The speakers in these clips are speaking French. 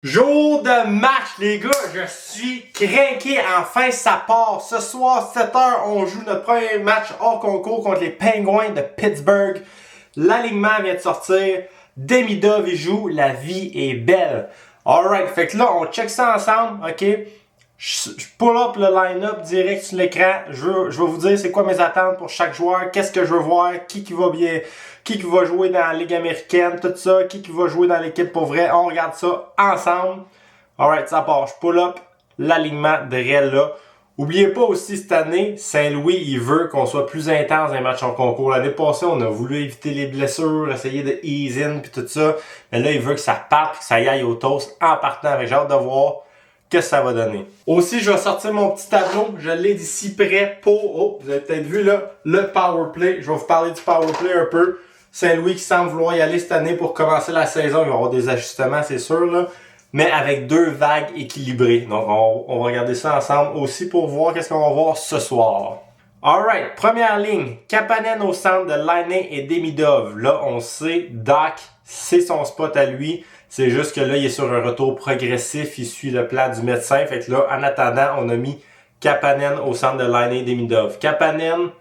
Jour de match, les gars, je suis craqué. Enfin, ça part. Ce soir, 7h, on joue notre premier match hors concours contre les Penguins de Pittsburgh. L'alignement vient de sortir. Demidov, il joue. La vie est belle. Alright, fait que là, on check ça ensemble, ok? Je pull up le line-up direct sur l'écran. Je vais vous dire c'est quoi mes attentes pour chaque joueur, qu'est-ce que je veux voir, qui va bien, qui va jouer dans la Ligue américaine, tout ça, qui va jouer dans l'équipe pour vrai. On regarde ça ensemble. Alright, ça part. Je pull up l'alignement de réel là. Oubliez pas aussi cette année, Saint-Louis, il veut qu'on soit plus intense dans les matchs en concours. L'année passée, on a voulu éviter les blessures, essayer de ease in puis tout ça. Mais là, il veut que ça parte, que ça y aille au toast en partant. J'ai hâte de voir qu'est-ce que ça va donner. Aussi, je vais sortir mon petit tableau. Je l'ai d'ici prêt pour, vous avez peut-être vu là, le power play. Je vais vous parler du power play un peu. Saint-Louis qui semble vouloir y aller cette année pour commencer la saison. Il va y avoir des ajustements, c'est sûr, là. Mais avec deux vagues équilibrées. Donc, on va regarder ça ensemble aussi pour voir qu'est-ce qu'on va voir ce soir. Alright, première ligne. Kapanen au centre de Laine et Demidov. Là, on sait, Doc, c'est son spot à lui. C'est juste que là, il est sur un retour progressif. Il suit le plan du médecin. Fait que là, en attendant, on a mis Kapanen au centre de Laine et Demidov. Kapanen,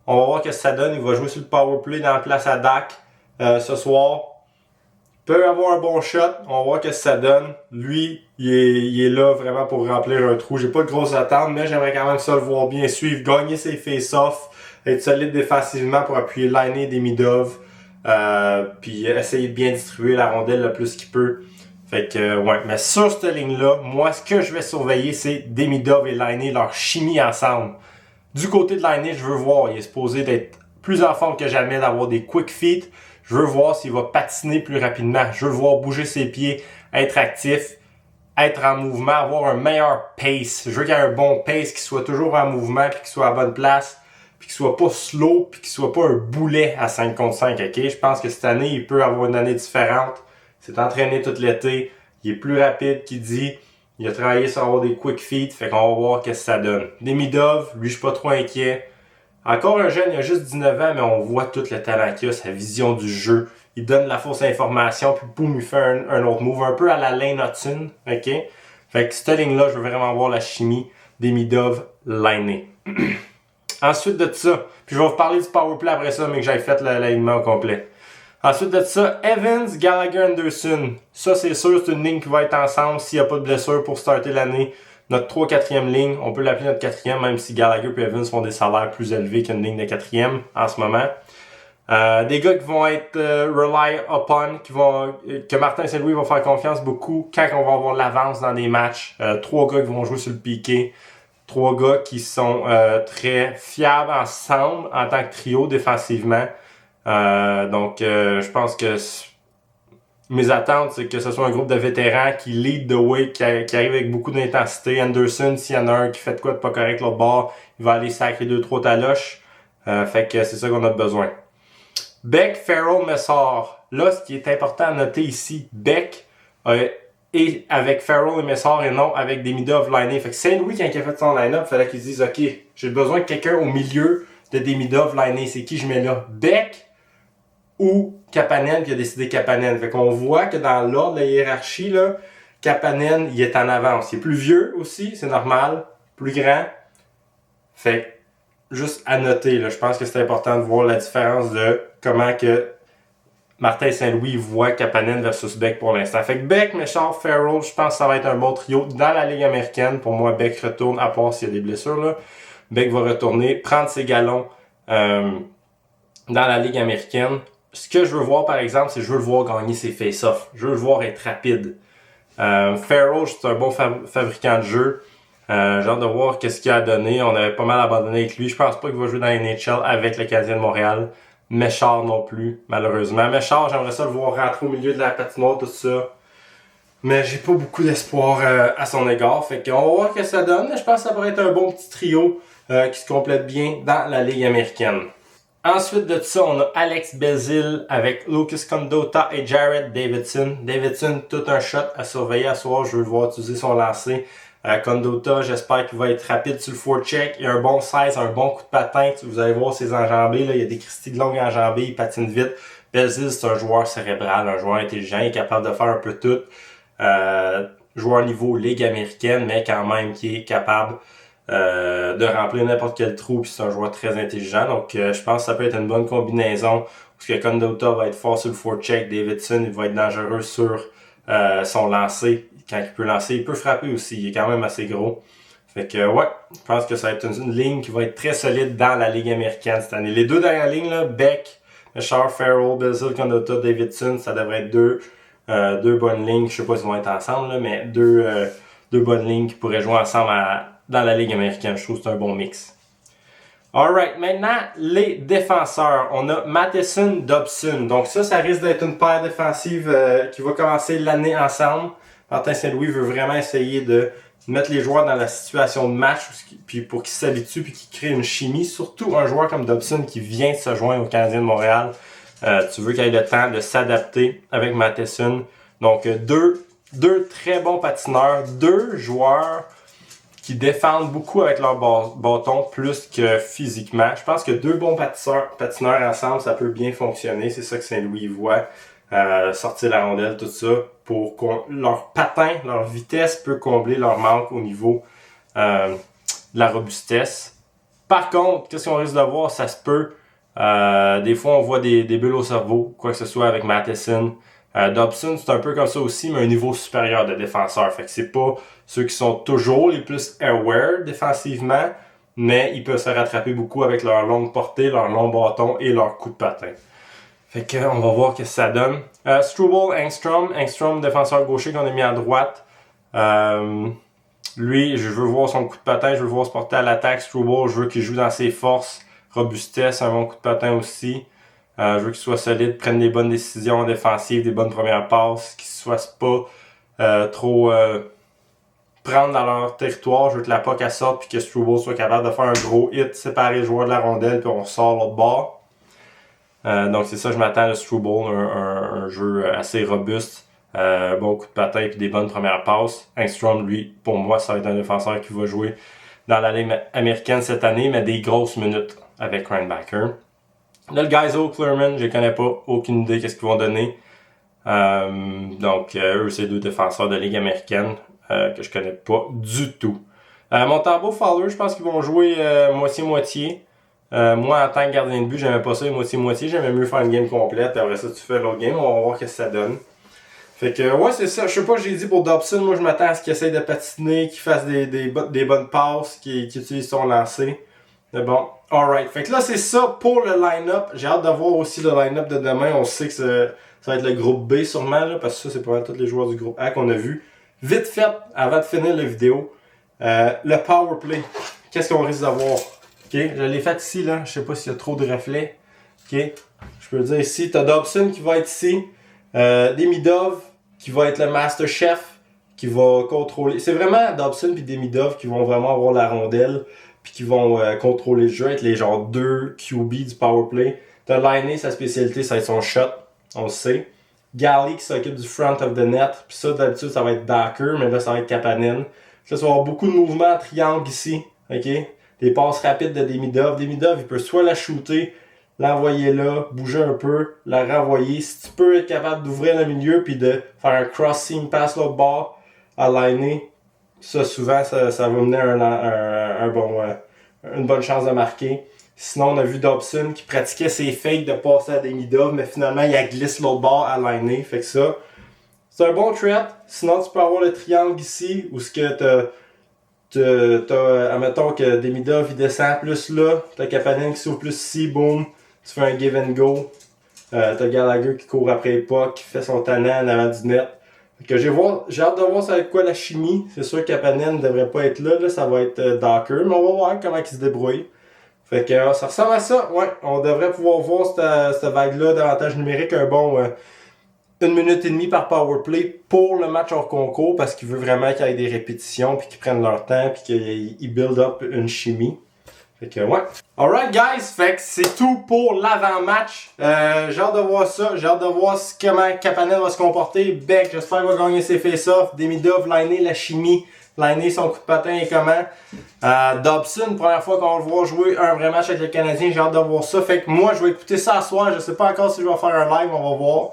on va voir ce que ça donne. Il va jouer sur le powerplay dans la place à Doc ce soir. Peut avoir un bon shot, on va voir ce que ça donne. Lui, il est là vraiment pour remplir un trou. J'ai pas de grosses attentes, mais j'aimerais quand même ça le voir bien suivre, gagner ses face-offs, être solide défensivement pour appuyer Laine Demidov, puis essayer de bien distribuer la rondelle le plus qu'il peut. Fait que, ouais, mais sur cette ligne-là, moi, ce que je vais surveiller, c'est Demidov et Laine, leur chimie ensemble. Du côté de Laine, je veux voir, il est supposé d'être plus en forme que jamais, d'avoir des quick feet. Je veux voir s'il va patiner plus rapidement. Je veux voir bouger ses pieds, être actif, être en mouvement, avoir un meilleur pace. Je veux qu'il y ait un bon pace, qu'il soit toujours en mouvement, puis qu'il soit à bonne place, puis qu'il soit pas slow, puis qu'il soit pas un boulet à 5 contre 5. Ok? Je pense que cette année, il peut avoir une année différente. Il s'est entraîné tout l'été. Il est plus rapide qu'il dit. Il a travaillé sur avoir des quick feet. Fait qu'on va voir qu'est-ce que ça donne. Demidov, lui, je suis pas trop inquiet. Encore un jeune, il a juste 19 ans, mais on voit tout le talent qu'il a, sa vision du jeu. Il donne la fausse information, puis boum, il fait un autre move, un peu à la Lane Hudson, ok? Fait que cette ligne-là, je veux vraiment voir la chimie Demidov, Laine. Ensuite de ça, puis je vais vous parler du powerplay après ça, mais que j'aille fait l'alignement au complet. Ensuite de ça, Evans, Gallagher, Anderson. Ça, c'est sûr, c'est une ligne qui va être ensemble s'il n'y a pas de blessure pour starter l'année. Notre 3-4e ligne, on peut l'appeler notre 4e, même si Gallagher et Evans font des salaires plus élevés qu'une ligne de 4e en ce moment. Des gars qui vont être rely upon, que Martin Saint-Louis va faire confiance beaucoup quand on va avoir l'avance dans des matchs. 3 gars qui vont jouer sur le piqué. 3 gars qui sont très fiables ensemble en tant que trio défensivement. Donc, je pense que mes attentes, c'est que ce soit un groupe de vétérans qui lead the way, qui arrive avec beaucoup d'intensité. Anderson, s'il y en a un qui fait de quoi de pas correct l'autre bord, il va aller sacrer 2-3 taloches. Fait que c'est ça qu'on a besoin. Beck, Farrell, Messard. Là, ce qui est important à noter ici, Beck est avec Farrell et Messard et non avec Demidov, Laine. Fait que Saint-Louis, quand il a fait son line-up, il fallait qu'il se dise, OK, j'ai besoin de quelqu'un au milieu de Demidov, Laine. C'est qui je mets là? Beck ou Kapanen, qui a décidé Kapanen. Fait qu'on voit que dans l'ordre de la hiérarchie, là, Kapanen, il est en avance. Il est plus vieux aussi, c'est normal, plus grand. Fait juste à noter, là, je pense que c'est important de voir la différence de comment que Martin Saint-Louis voit Kapanen versus Beck pour l'instant. Fait que Beck, Messard, Farrell, je pense que ça va être un bon trio dans la Ligue américaine. Pour moi, Beck retourne, à part s'il y a des blessures, là. Beck va retourner, prendre ses galons dans la Ligue américaine. Ce que je veux voir, par exemple, c'est que je veux le voir gagner ses face-offs. Je veux le voir être rapide. Farrell, c'est un bon fabricant de jeu. J'ai hâte de voir qu'est-ce qu'il a donné. On avait pas mal abandonné avec lui. Je pense pas qu'il va jouer dans la NHL avec le Canadien de Montréal. Messard non plus, malheureusement. Messard, j'aimerais ça le voir rentrer au milieu de la patinoire, tout ça. Mais j'ai pas beaucoup d'espoir à son égard. Fait qu'on va voir ce que ça donne. Je pense que ça pourrait être un bon petit trio qui se complète bien dans la Ligue américaine. Ensuite de ça, on a Alex Belzile avec Lucas Condotta et Jared Davidson. Davidson, tout un shot à surveiller à soir. Je veux le voir utiliser son lancer. Condotta, j'espère qu'il va être rapide sur le forecheck. Il a un bon size, un bon coup de patin. Vous allez voir ses enjambées. Là. Il y a des cristilles de longues enjambées. Il patine vite. Belzile, c'est un joueur cérébral, un joueur intelligent. Il est capable de faire un peu tout. joueur niveau Ligue américaine, mais quand même qui est capable de remplir n'importe quel trou, puis c'est un joueur très intelligent. Donc je pense que ça peut être une bonne combinaison, parce que Condotta va être fort sur le forecheck, Davidson il va être dangereux sur son lancer. Quand il peut lancer, il peut frapper aussi, il est quand même assez gros. Fait que ouais, je pense que ça va être une ligne qui va être très solide dans la Ligue américaine cette année. Les deux dernières lignes, là, Beck, Richard, Farrell, Belzil, Condotta, Davidson, ça devrait être deux bonnes lignes. Je sais pas s'ils vont être ensemble, là, mais deux bonnes lignes qui pourraient jouer ensemble dans la Ligue américaine. Je trouve que c'est un bon mix. Alright, maintenant, les défenseurs. On a Matheson, Dobson. Donc ça risque d'être une paire défensive qui va commencer l'année ensemble. Martin Saint-Louis veut vraiment essayer de mettre les joueurs dans la situation de match puis pour qu'ils s'habituent puis qu'ils créent une chimie. Surtout un joueur comme Dobson qui vient de se joindre au Canadien de Montréal. Tu veux qu'il ait le temps de s'adapter avec Matheson. Donc deux très bons patineurs, deux joueurs qui défendent beaucoup avec leur bâton plus que physiquement. Je pense que deux bons patineurs ensemble, ça peut bien fonctionner. C'est ça que Saint-Louis voit. Sortir la rondelle, tout ça, pour leur patin, leur vitesse peut combler leur manque au niveau de la robustesse. Par contre, qu'est-ce qu'on risque de voir? Ça se peut. Des fois, on voit des bulles au cerveau, quoi que ce soit avec Matheson. Dobson, c'est un peu comme ça aussi, mais un niveau supérieur de défenseur. Fait que c'est pas ceux qui sont toujours les plus aware défensivement, mais ils peuvent se rattraper beaucoup avec leur longue portée, leur long bâton et leur coup de patin. Fait que on va voir ce que ça donne. Struble, Engstrom, défenseur gaucher qu'on a mis à droite. Lui, je veux voir son coup de patin, je veux voir se porter à l'attaque. Struble, je veux qu'il joue dans ses forces, robustesse, un bon coup de patin aussi. Je veux qu'il soit solide, prenne des bonnes décisions défensives, des bonnes premières passes, qu'il ne se fasse pas trop prendre dans leur territoire. Je veux que la puck sorte puis que Struble soit capable de faire un gros hit, séparer le joueur de la rondelle puis on sort l'autre bord. Donc c'est ça, je m'attends à Struble, un jeu assez robuste, bon coup de patin et des bonnes premières passes. Engstrom, lui, pour moi, ça va être un défenseur qui va jouer dans la Ligue américaine cette année, mais des grosses minutes avec Reinbacker. Là, le Geiso, Clermont, je les connais pas, aucune idée qu'est-ce qu'ils vont donner. Donc eux, c'est deux défenseurs de Ligue américaine que je connais pas du tout. Montembeault, Fowler, je pense qu'ils vont jouer moitié-moitié. Moi, en tant que gardien de but, j'aimais pas ça moitié-moitié. J'aimais mieux faire une game complète. Puis après ça, tu fais l'autre game. On va voir ce que ça donne. Fait que, ouais, c'est ça. Je sais pas, j'ai dit pour Dobson. Moi, je m'attends à ce qu'il essaye de patiner, qu'il fasse des bonnes passes, qu'il utilise son lancer. Mais bon, alright. Fait que là, c'est ça pour le line-up. J'ai hâte de voir aussi le line-up de demain. On sait que ça va être le groupe B sûrement, là, parce que ça, c'est pas mal tous les joueurs du groupe A qu'on a vu. Vite fait, avant de finir la vidéo, le power play. Qu'est-ce qu'on risque d'avoir? Ok, je l'ai fait ici, là. Je sais pas s'il y a trop de reflets. Ok, je peux le dire ici. T'as Dobson qui va être ici. Demidov qui va être le master chef, qui va contrôler. C'est vraiment Dobson et Demidov qui vont vraiment avoir la rondelle, puis qui vont contrôler le jeu, être les genre deux QB du power play. T'as Laine, sa spécialité, ça va être son shot, on le sait. Galley qui s'occupe du front of the net, puis ça d'habitude ça va être Docker, mais là ça va être Kapanen. Là, ça va avoir beaucoup de mouvements en triangle ici, ok? Des passes rapides de Demidov. Demidov, il peut soit la shooter, l'envoyer là, bouger un peu, la renvoyer. Si tu peux être capable d'ouvrir le milieu puis de faire un cross-seam pass l'autre bord à Laine, ça souvent ça va mener une bonne chance de marquer. Sinon, on a vu Dobson qui pratiquait ses fakes de passer à Demidov, mais finalement il a glisse l'autre bord à Laine. Fait que ça, c'est un bon threat. Sinon, tu peux avoir le triangle ici où ce que admettons que Demidov il descend plus là, t'as Kapanen qui s'ouvre plus ici, boum, tu fais un give and go. T'as Gallagher qui court après les pucks, qui fait son tannant en avant du net. Que j'ai hâte de voir ça avec quoi la chimie. C'est sûr que Kapanen ne devrait pas être là, ça va être Docker, mais on va voir comment il se débrouille. Fait que ça ressemble à ça, ouais. On devrait pouvoir voir cette vague-là d'avantage numérique, un bon 1 minute et demie par powerplay pour le match hors concours parce qu'il veut vraiment qu'il y ait des répétitions puis qu'ils prennent leur temps puis qu'ils build up une chimie. Fait que ouais. Alright guys, fait que c'est tout pour l'avant-match. J'ai hâte de voir ça, j'ai hâte de voir comment Kapanen va se comporter. Beck, j'espère qu'il va gagner ses face-offs. Demidov, Laine, la chimie. Laine, son coup de patin est comment? Dobson, première fois qu'on va le voir jouer un vrai match avec le Canadien, j'ai hâte de voir ça. Fait que moi, je vais écouter ça ce soir. Je sais pas encore si je vais faire un live, on va voir.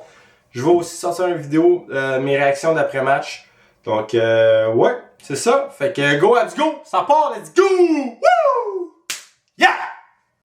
Je vais aussi sortir une vidéo, mes réactions d'après-match. Donc, ouais, c'est ça. Fait que go, let's go! Ça part, let's go! Woo!